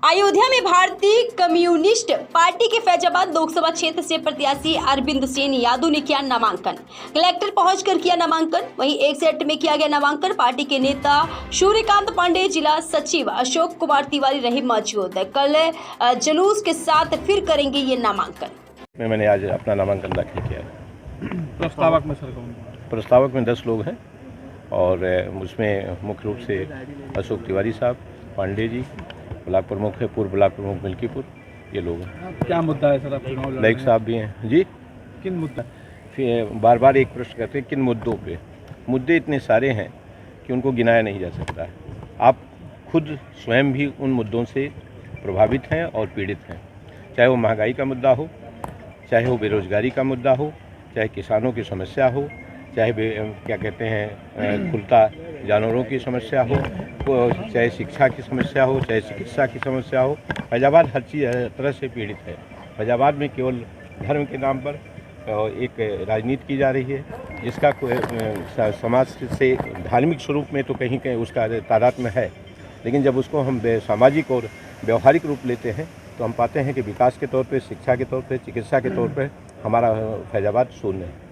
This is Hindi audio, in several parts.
अयोध्या में भारतीय कम्युनिस्ट पार्टी के फैजाबाद लोकसभा क्षेत्र से प्रत्याशी अरविंद सेन यादव ने किया नामांकन। कलेक्टर पहुंचकर किया नामांकन। वहीं एक सेट में किया गया नामांकन। पार्टी के नेता सूर्यकांत पांडे, जिला सचिव अशोक कुमार तिवारी रहे मौजूद। कल जुलूस के साथ फिर करेंगे ये नामांकन। मैंने आज अपना नामांकन दाखिल किया है। प्रस्तावक में सर कौन? प्रस्तावक में 10 लोग हैं और उसमें मुख्य रूप से अशोक तिवारी साहब, पांडे जी, ब्लॉक प्रमुख है, पूर्व ब्लॉक प्रमुख मिल्कीपुर, ये लोग हैं। क्या मुद्दा है सर? आप चुनाव लड़ रहे नाइक हैं। साहब भी हैं जी। किन मुद्दा? फिर बार बार एक प्रश्न करते हैं किन मुद्दों पे। मुद्दे इतने सारे हैं कि उनको गिनाया नहीं जा सकता है। आप खुद स्वयं भी उन मुद्दों से प्रभावित हैं और पीड़ित हैं, चाहे वो महंगाई का मुद्दा हो, चाहे वो बेरोजगारी का मुद्दा हो, चाहे किसानों की समस्या हो, चाहे क्या कहते हैं खुलता जानवरों की समस्या हो, चाहे शिक्षा की समस्या हो, चाहे चिकित्सा की समस्या हो। फैजाबाद हर चीज़ तरह से पीड़ित है। फैजाबाद में केवल धर्म के नाम पर एक राजनीति की जा रही है, जिसका समाज से धार्मिक स्वरूप में तो कहीं कहीं उसका तादाद में है, लेकिन जब उसको हम सामाजिक और व्यवहारिक रूप लेते हैं तो हम पाते हैं कि विकास के तौर पे, शिक्षा के तौर पे, चिकित्सा के तौर पे हमारा फैजाबाद शून्य है।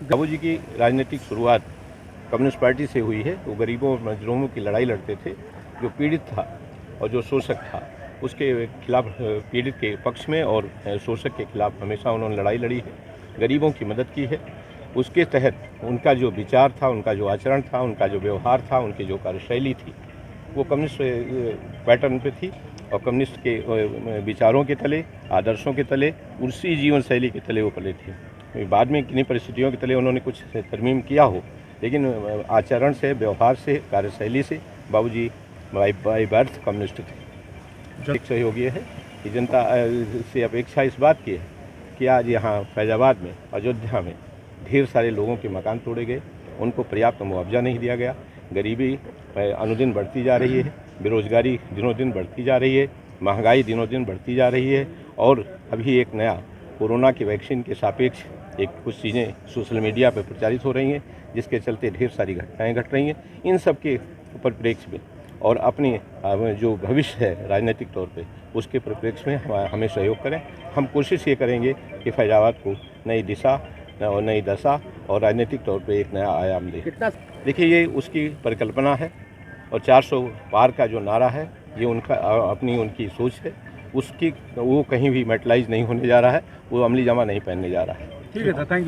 बाबू जी की राजनीतिक शुरुआत कम्युनिस्ट पार्टी से हुई है। वो गरीबों और मजलूमों की लड़ाई लड़ते थे। जो पीड़ित था और जो शोषक था उसके खिलाफ, पीड़ित के पक्ष में और शोषक के खिलाफ हमेशा उन्होंने लड़ाई लड़ी है, गरीबों की मदद की है। उसके तहत उनका जो विचार था, उनका जो आचरण था, उनका जो व्यवहार था, उनकी जो कार्यशैली थी, वो कम्युनिस्ट पैटर्न पे थी और कम्युनिस्ट के विचारों के तले, आदर्शों के तले, उसी जीवन शैली के तले वो पले थे। बाद में किन्हीं परिस्थितियों के तले उन्होंने कुछ तरमीम किया हो, लेकिन आचरण से, व्यवहार से, कार्यशैली से बाबूजी बाई बर्थ कम्युनिस्ट थे। एक सहयोग ये है कि जनता से अपेक्षा इस बात की है कि आज यहाँ फैजाबाद में, अयोध्या में ढेर सारे लोगों के मकान तोड़े गए, उनको पर्याप्त मुआवजा नहीं दिया गया, गरीबी अनुदिन बढ़ती जा रही है, बेरोजगारी दिनों दिन बढ़ती जा रही है, महंगाई दिनों दिन बढ़ती जा रही है और अभी एक नया कोरोना की वैक्सीन के सापेक्ष कुछ चीज़ें सोशल मीडिया पर प्रचारित हो रही हैं, जिसके चलते ढेर सारी घटनाएं घट रही हैं। इन सब के परिप्रेक्ष्य में और अपनी जो भविष्य है राजनीतिक तौर पे, उसके परिप्रेक्ष्य में हमें सहयोग करें। हम कोशिश ये करेंगे कि फैजाबाद को नई दिशा और नई दशा और राजनीतिक तौर पे एक नया आयाम दें। देखिए, ये उसकी परिकल्पना है और 400 पार का जो नारा है, ये उनकी सोच है। उसकी वो कहीं भी मेटलाइज नहीं होने जा रहा है, वो अमली जामा नहीं पहनने जा रहा है। ठीक है सर, थैंक यू।